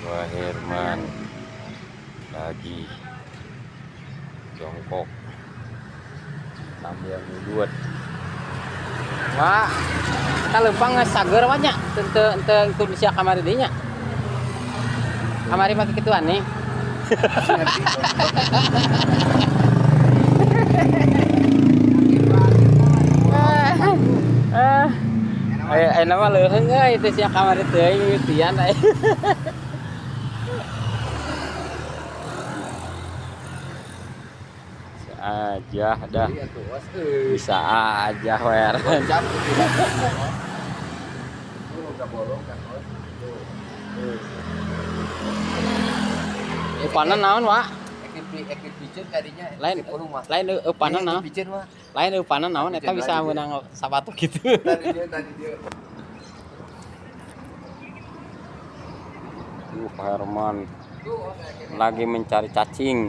Wah Herman lagi jongkok sambil ngudut. Wah, kalau lempang sager banyak tentang Indonesia kamari dinya. Kamari pakai ketuan nih. Nama leuheung itu sia kamari teuing mimitian aya. Aja dah. Bisa aja wer. Panen naon, Wak? Lain panen naon? Lain panen naon eta bisa meunang sabatu gitu. Herman lagi mencari cacing.